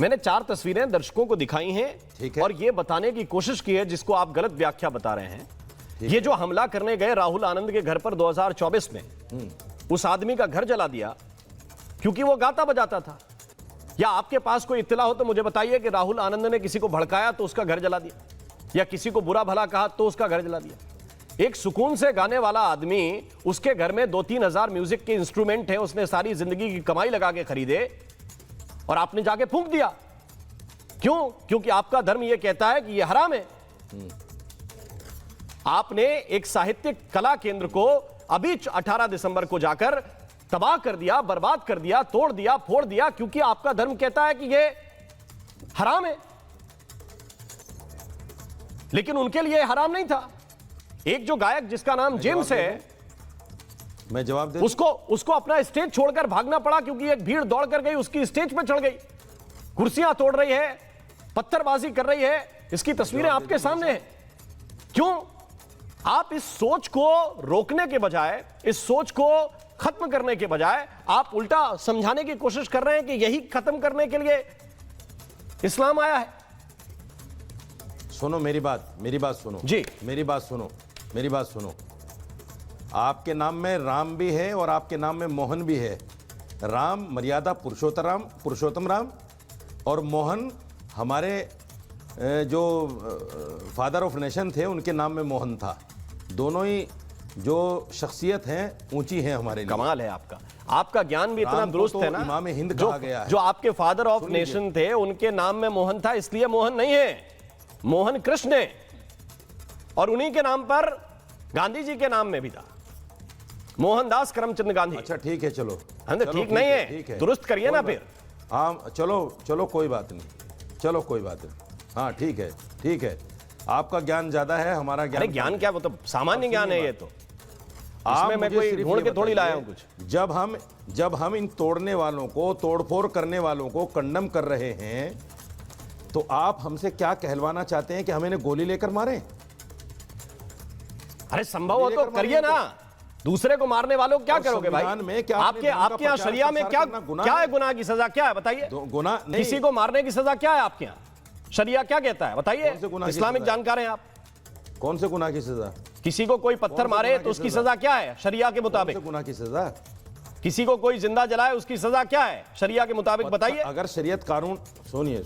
मैंने 4 तस्वीरें दर्शकों को दिखाई हैं ठीक है। और ये बताने की कोशिश की है जिसको आप गलत व्याख्या बता रहे हैं। ये जो हमला करने गए राहुल आनंद के घर पर 2024 में, उस आदमी का घर जला दिया क्योंकि वो गाता बजाता था। या आपके पास कोई इत्तला हो तो मुझे बताइए कि राहुल आनंद ने किसी को भड़काया तो उसका घर जला दिया, या किसी को बुरा भला कहा तो उसका घर जला दिया। एक सुकून से गाने वाला आदमी, उसके घर में 2-3 हजार म्यूजिक के इंस्ट्रूमेंट हैं, उसने सारी जिंदगी की कमाई लगा के खरीदे और आपने जाके फूंक दिया। क्यों? क्योंकि आपका धर्म यह कहता है कि यह हराम है। आपने एक साहित्यिक कला केंद्र को अभी 18 दिसंबर को जाकर तबाह कर दिया, बर्बाद कर दिया, तोड़ दिया, फोड़ दिया, क्योंकि आपका धर्म कहता है कि यह हराम है। लेकिन उनके लिए हराम नहीं था। एक जो गायक जिसका नाम जेम्स है, मैं जवाब दे उसको अपना स्टेज छोड़कर भागना पड़ा क्योंकि एक भीड़ दौड़ कर गई, उसकी स्टेज पर चढ़ गई, कुर्सियां तोड़ रही है, पत्थरबाजी कर रही है। इसकी तस्वीरें आपके सामने हैं। क्यों? आप इस सोच को रोकने के बजाय, इस सोच को खत्म करने के बजाय आप उल्टा समझाने की कोशिश कर रहे हैं कि यही खत्म करने के लिए इस्लाम आया है। सुनो मेरी बात सुनो जी, मेरी बात सुनो। आपके नाम में राम भी है और आपके नाम में मोहन भी है। राम मर्यादा पुरुषोत्तम राम, और मोहन हमारे जो फादर ऑफ नेशन थे उनके नाम में मोहन था। दोनों ही जो शख्सियत हैं ऊंची हैं हमारे लिए। कमाल है आपका ज्ञान भी इतना दुरुस्त है ना। इमाम हिंद कहा गया है। जो आपके फादर ऑफ नेशन थे उनके नाम में मोहन था, इसलिए मोहन नहीं है, मोहन कृष्ण है। और उन्हीं के नाम पर गांधी जी के नाम में भी था, मोहनदास करमचंद गांधी। अच्छा ठीक है, चलो ठीक नहीं है, दुरुस्त करिए ना फिर। हाँ चलो कोई बात नहीं, चलो कोई बात नहीं। हाँ ठीक है। आपका ज्ञान ज्यादा है, हमारा ज्ञान। अरे ज्ञान क्या, वो तो सामान्य ज्ञान है। ये तो इसमें मैं कोई ढूंढ के थोड़ी लाया हूं कुछ। जब हम इन तोड़ने वालों को, तोड़फोड़ करने वालों को कंडम कर रहे हैं, तो आप हमसे क्या कहलवाना चाहते हैं कि हम इन्हें गोली लेकर मारें? अरे संभव हो तो करिए ना। दूसरे को मारने वालों को क्या करोगे भाई? आपके यहाँ शरिया में क्या है? गुनाह की सजा क्या है बताइए? गुनाह किसी को मारने की सजा क्या है आपके यहाँ? शरिया क्या कहता है बताइए? इस्लामिक जानकार हैं आप। कौन से गुनाह की सजा? किसी को कोई पत्थर मारे तो उसकी सजा क्या है शरिया के मुताबिक? गुनाह की सजा? किसी को कोई जिंदा जलाए उसकी सजा क्या है शरिया के मुताबिक बताइए? अगर शरीयत कानून, सुनिए,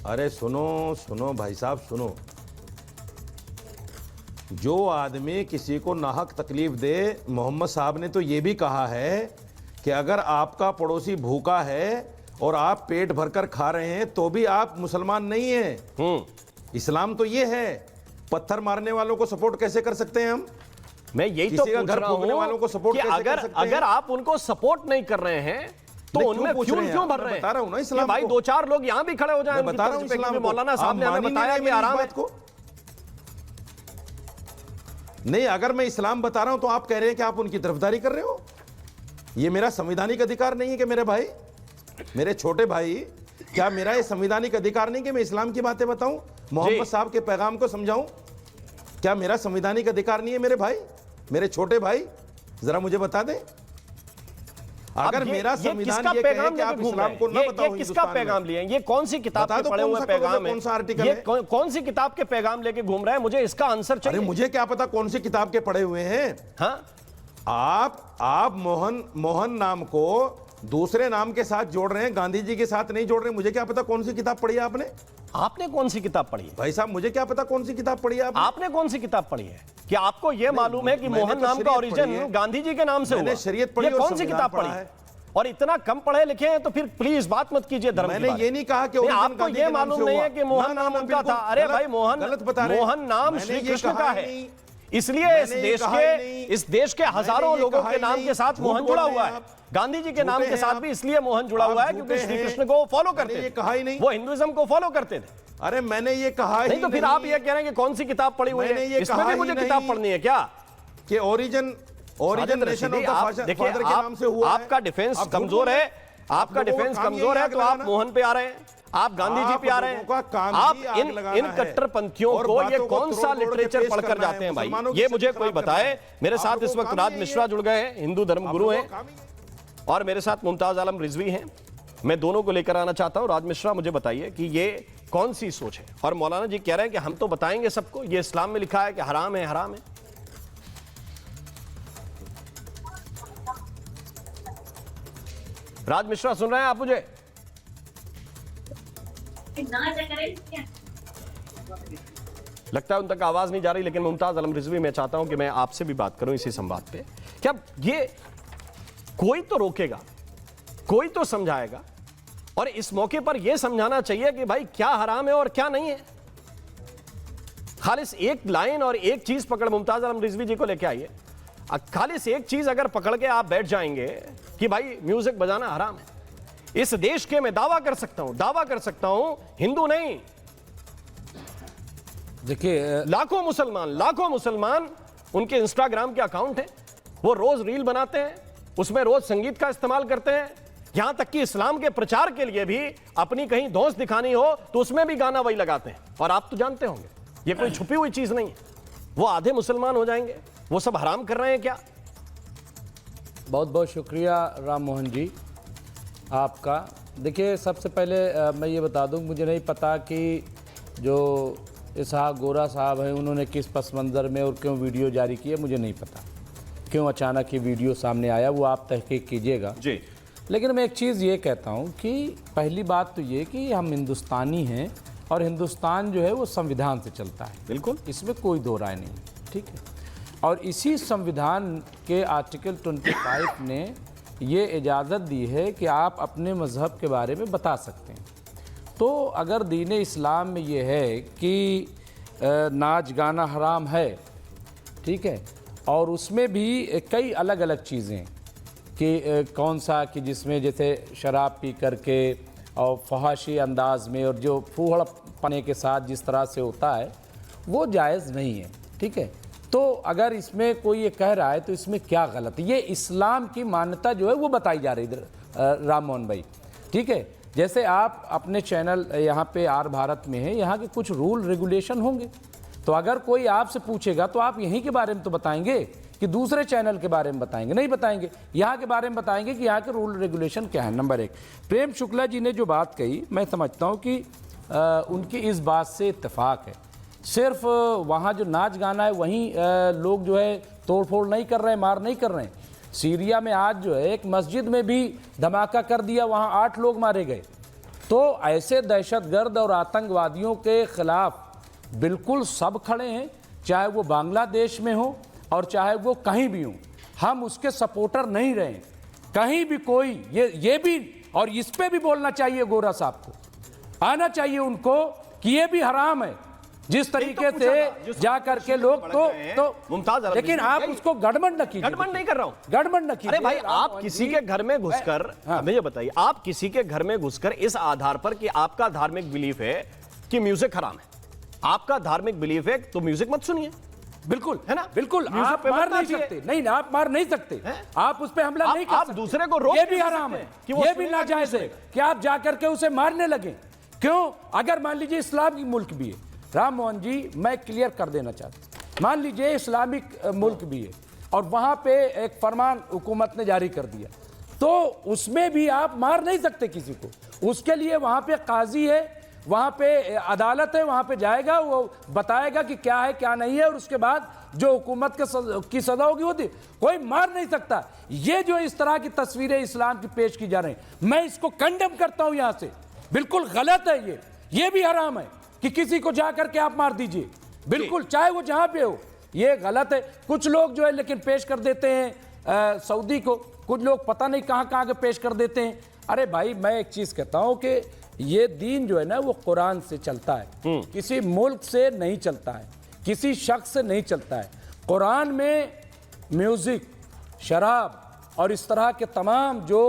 अरे सुनो भाई साहब, सुनो। जो आदमी किसी को नाहक तकलीफ दे, मोहम्मद साहब ने तो ये भी कहा है कि अगर आपका पड़ोसी भूखा है और आप पेट भरकर खा रहे हैं तो भी आप मुसलमान नहीं हैं। इस्लाम तो ये है। पत्थर मारने वालों को सपोर्ट कैसे कर सकते हैं हम? मैं यही तो पूछ रहा हूं वालों को सपोर्ट कि अगर आप उनको सपोर्ट नहीं कर रहे हैं तो उनमें क्यों भर रहे हैं? बता रहा हूं ना इस्लाम भाई 2-4 लोग यहां भी खड़े हो जाएं। बता रहा हूं इस्लाम। मौलाना साहब ने हमें बताया कि आराम है। नहीं, अगर मैं इस्लाम बता रहा हूं तो आप कह रहे हैं कि आप उनकी तरफदारी कर रहे हो। ये मेरा संवैधानिक अधिकार नहीं है कि मेरे भाई, मेरे छोटे भाई, क्या मेरा ये संवैधानिक अधिकार नहीं कि मैं इस्लाम की बातें बताऊं, मोहम्मद साहब के पैगाम को समझाऊं? क्या मेरा संवैधानिक अधिकार नहीं है मेरे भाई, मेरे छोटे भाई? जरा मुझे बता दें। अगर मेरा संविधान ये कहे कि आप इस्लाम को न बताओ, किसका पैगाम लिए? ये कौन सी किताब के पढ़े हुए पैगाम है? कौन सा आर्टिकल है? कौन सी किताब के पैगाम लेके घूम रहे हैं? मुझे इसका आंसर चाहिए। अरे मुझे क्या पता कौन सी किताब के पढ़े हुए हैं। हाँ? आप मोहन नाम को दूसरे नाम के साथ जोड़ रहे हैं, गांधी जी के साथ नहीं जोड़ रहे। मुझे क्या पता कौन सी किताब पढ़ी है आपने? आपने कौन सी किताब पढ़ी है? भाई साहब मुझे क्या पता कौन सी किताब पढ़ी है आपने कौन सी किताब पढ़ी है? क्या आपको यह मालूम है कि मोहन नाम का ओरिजिन गांधी जी के नाम से हुआ? शरीयत पढ़ी, कौन सी किताब पढ़ी है? और इतना कम पढ़े लिखे हैं तो फिर प्लीज बात मत कीजिए धर्म की। मैंने ये नहीं कहा कि आपको ये मालूम नहीं है कि मोहन नाम उनका था। अरे भाई मोहन नाम श्री कृष्ण का है, इसलिए इस देश के हजारों लोगों के नाम के साथ मोहन जुड़ा हुआ है। गांधी जी के नाम के साथ भी इसलिए मोहन जुड़ा हुआ है क्योंकि श्री कृष्ण को फॉलो करते थे, वो हिंदुइज्म को फॉलो करते थे। अरे मैंने ये कहा नहीं, तो फिर आप ये कह रहे हैं कि कौन सी किताब पढ़ी हुई है? इसमें भी मुझे किताब पढ़नी है क्या? कि origin nation of the father के नाम से हुआ है। आपका डिफेंस कमजोर है, तो आप मोहन पे आ रहे हैं, आप गांधी जी पे आ रहे हैं। आप इन कट्टरपंथियों को ये कौन सा लिटरेचर पढ़कर जाते हैं भाई? ये मुझे कोई बताए। मेरे साथ इस वक्त राज मिश्रा जुड़ गए हैं, हिंदू धर्म गुरु हैं, और मेरे साथ मुमताज आलम रिजवी हैं। मैं दोनों को लेकर आना चाहता हूं। राज मिश्रा, मुझे बताइए कि ये कौन सी सोच है? और मौलाना जी कह रहे हैं कि हम तो बताएंगे सबको, ये इस्लाम में लिखा है कि हराम है, हराम है। राज मिश्रा, सुन रहे हैं आप मुझे? लगता है उन तक आवाज नहीं जा रही, लेकिन मुमताज आलम रिजवी, मैं चाहता हूं कि मैं आपसे भी बात करूं इसी संवाद पे। क्या ये कोई तो रोकेगा, कोई तो समझाएगा, और इस मौके पर यह समझाना चाहिए कि भाई क्या हराम है और क्या नहीं है। खालिस एक लाइन और एक चीज पकड़, मुमताज आलम रिजवी जी को लेके आइए। खालिस एक चीज अगर पकड़ के आप बैठ जाएंगे कि भाई म्यूजिक बजाना हराम है, इस देश के मैं दावा कर सकता हूं हिंदू नहीं, देखिए लाखों मुसलमान उनके इंस्टाग्राम के अकाउंट हैं, वो रोज रील बनाते हैं, उसमें रोज संगीत का इस्तेमाल करते हैं। यहां तक कि इस्लाम के प्रचार के लिए भी अपनी कहीं दोस्त दिखानी हो तो उसमें भी गाना वही लगाते हैं। और आप तो जानते होंगे ये कोई छुपी हुई चीज नहीं है। वो आधे मुसलमान हो जाएंगे, वो सब हराम कर रहे हैं क्या? बहुत बहुत शुक्रिया राम मोहन जी आपका। देखिए, सबसे पहले मैं ये बता दूं, मुझे नहीं पता कि जो इसहाक गोरा साहब हैं उन्होंने किस पस मंज़र में और क्यों वीडियो जारी की है, मुझे नहीं पता क्यों अचानक ये वीडियो सामने आया, वो आप तहकीक कीजिएगा जी। लेकिन मैं एक चीज़ ये कहता हूँ कि पहली बात तो ये कि हम हिंदुस्तानी हैं और हिंदुस्तान जो है वो संविधान से चलता है, बिल्कुल, इसमें कोई दो राय नहीं, ठीक है। और इसी संविधान के आर्टिकल 25 ने ये इजाज़त दी है कि आप अपने मज़हब के बारे में बता सकते हैं। तो अगर दीन इस्लाम में ये है कि नाच गाना हराम है, ठीक है, और उसमें भी कई अलग अलग चीज़ें कि कौन सा कि जिसमें जैसे शराब पी करके और फहाशी अंदाज में और जो फूहड़ पने के साथ जिस तरह से होता है वो जायज़ नहीं है, ठीक है। तो अगर इसमें कोई ये कह रहा है तो इसमें क्या गलत है? ये इस्लाम की मान्यता जो है वो बताई जा रही इधर राम मोहन भाई, ठीक है। जैसे आप अपने चैनल यहाँ पे आर भारत में है, यहाँ के कुछ रूल रेगुलेशन होंगे, तो अगर कोई आपसे पूछेगा तो आप यहीं के बारे में तो बताएंगे कि दूसरे चैनल के बारे में बताएंगे? नहीं बताएंगे, यहाँ के बारे में बताएंगे कि यहाँ के रूल रेगुलेशन क्या है। नंबर 1, प्रेम शुक्ला जी ने जो बात कही, मैं समझता हूँ कि उनकी इस बात से इत्तेफाक है। सिर्फ वहाँ जो नाच गाना है वहीं लोग जो है तोड़ फोड़ नहीं कर रहे हैं, मार नहीं कर रहे हैं। सीरिया में आज जो है एक मस्जिद में भी धमाका कर दिया, वहाँ 8 लोग मारे गए। तो ऐसे दहशतगर्द और आतंकवादियों के खिलाफ बिल्कुल सब खड़े हैं, चाहे वो बांग्लादेश में हो और चाहे वो कहीं भी हो। हम उसके सपोर्टर नहीं रहे कहीं भी। कोई ये भी, और इस पे भी बोलना चाहिए गोरा साहब को, आना चाहिए उनको कि ये भी हराम है जिस तरीके से जा करके लोग तो मुमताज, लेकिन आप उसको गड़बड़ न कीजिए। गड़बड़ नहीं कर रहा हूं, गड़बड़ न कीजिए। अरे भाई, आप किसी के घर में घुसकर, मुझे बताइए, आप किसी के घर में घुसकर इस आधार पर कि आपका धार्मिक बिलीफ है कि म्यूजिक हराम है, आपका धार्मिक बिलीफ है, तो म्यूजिक मत सुनिए। बिल्कुल है ना, बिल्कुल। आप मार नहीं सकते, नहीं आप मार नहीं सकते, आप उस पर हमला नहीं कर सकते। आप दूसरे को रोक, ये भी हराम है, ये भी नाजायज है कि आप जाकर के उसे मारने लगे। क्यों? अगर मान लीजिए इस्लामिक मुल्क भी है, राम मोहन जी मैं क्लियर कर देना चाहता हूं, मान लीजिए इस्लामिक मुल्क भी है और वहां पे एक फरमान हुकूमत ने जारी कर दिया, तो उसमें भी आप मार नहीं सकते किसी को। उसके लिए वहां पे काजी है, वहां पे अदालत है, वहां पे जाएगा, वो बताएगा कि क्या है क्या नहीं है, और उसके बाद जो हुकूमत की सजा होगी होती। कोई मार नहीं सकता। ये जो इस तरह की तस्वीरें इस्लाम की पेश की जा रही हैं, मैं इसको कंडेम करता हूं यहां से, बिल्कुल गलत है। ये भी हराम है कि किसी को जाकर के आप मार दीजिए, बिल्कुल, चाहे वो जहां पे हो, ये गलत है। कुछ लोग जो है लेकिन पेश कर देते हैं सऊदी को, कुछ लोग पता नहीं कहां कहां के पेश कर देते हैं। अरे भाई, मैं एक चीज कहता हूं कि ये दीन जो है ना वो कुरान से चलता है, किसी मुल्क से नहीं चलता है, किसी शख्स से नहीं चलता है। कुरान में म्यूजिक, शराब और इस तरह के तमाम जो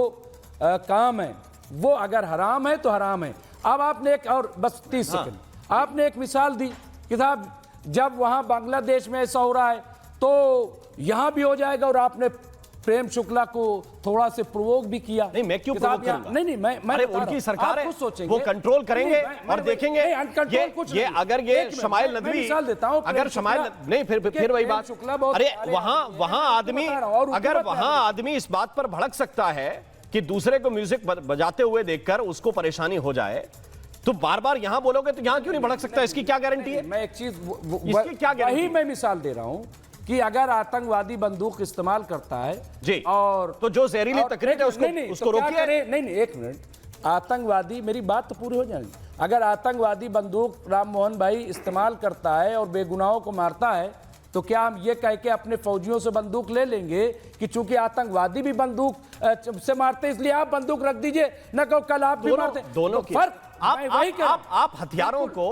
काम है वो अगर हराम है तो हराम है। अब आपने एक और बस 30 सेकंड, आपने एक मिसाल दी कि साहब जब वहां बांग्लादेश में ऐसा हो रहा है तो यहां भी हो जाएगा, और आपने प्रेम शुक्ला को थोड़ा से प्रोवोक भी किया। नहीं, मैं क्यों प्रोवोक करूंगा? नहीं, मैं अरे उनकी सरकार है, सोचेंगे वो कंट्रोल करेंगे और देखेंगे। ये अगर ये शमाइल नदवी, मिसाल देता हूं, अगर शमाइल नहीं, फिर वही बात। अरे वहां आदमी, अगर वहां आदमी इस बात पर भड़क सकता है कि दूसरे को म्यूजिक बजाते हुए देखकर उसको परेशानी हो जाए, तो बार बार यहां बोलोगे तो यहां क्यों नहीं भड़क सकता? इसकी क्या गारंटी है? मैं एक चीज इसकी क्या गारंटी? वही मैं मिसाल दे रहा हूं कि अगर आतंकवादी बंदूक इस्तेमाल करता है जी, और तो जो जहरीली तकरीर है उसको रोकिए। नहीं, एक मिनट, आतंकवादी, मेरी बात तो पूरी हो जाएगी। अगर आतंकवादी बंदूक राम मोहन भाई इस्तेमाल करता है और बेगुनाहों को मारता है, तो क्या हम ये कह के अपने फौजियों से बंदूक ले लेंगे कि चूंकि आतंकवादी भी बंदूक से मारते इसलिए आप बंदूक रख दीजिए, न कहो कल आप भी मारते? दोनों की फर्क आप हथियारों को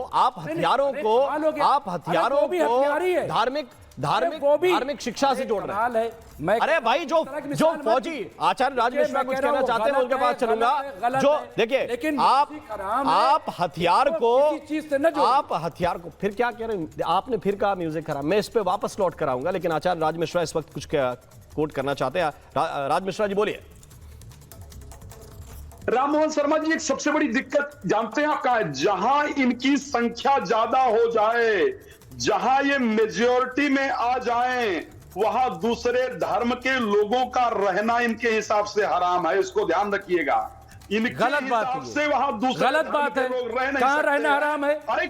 धार्मिक शिक्षा से जोड़ रहे हैं। अरे भाई, जो फौजी आचार्य राज मिश्रा कुछ कहना चाहते हैं उनके पास चलूंगा। जो देखिए, आप हथियार को फिर क्या कह रहे हैं? आपने फिर कहा म्यूजिक खराब, मैं इस पे वापस लौट कर आऊंगा, लेकिन आचार्य राज मिश्रा इस वक्त कुछ कोट करना चाहते हैं। राज मिश्रा जी बोलिए। राममोहन शर्मा जी, एक सबसे बड़ी दिक्कत जानते हैं आप क्या है? जहां इनकी संख्या ज्यादा हो जाए, जहां ये मेजॉरिटी में आ जाएं, वहां दूसरे धर्म के लोगों का रहना इनके हिसाब से हराम है। इसको ध्यान रखिएगा। इनके गलत बात हिसाब है, से वहां दूसरे गलत बात है। लोग रह नहीं कहां सकते। रहना हराम है? अरे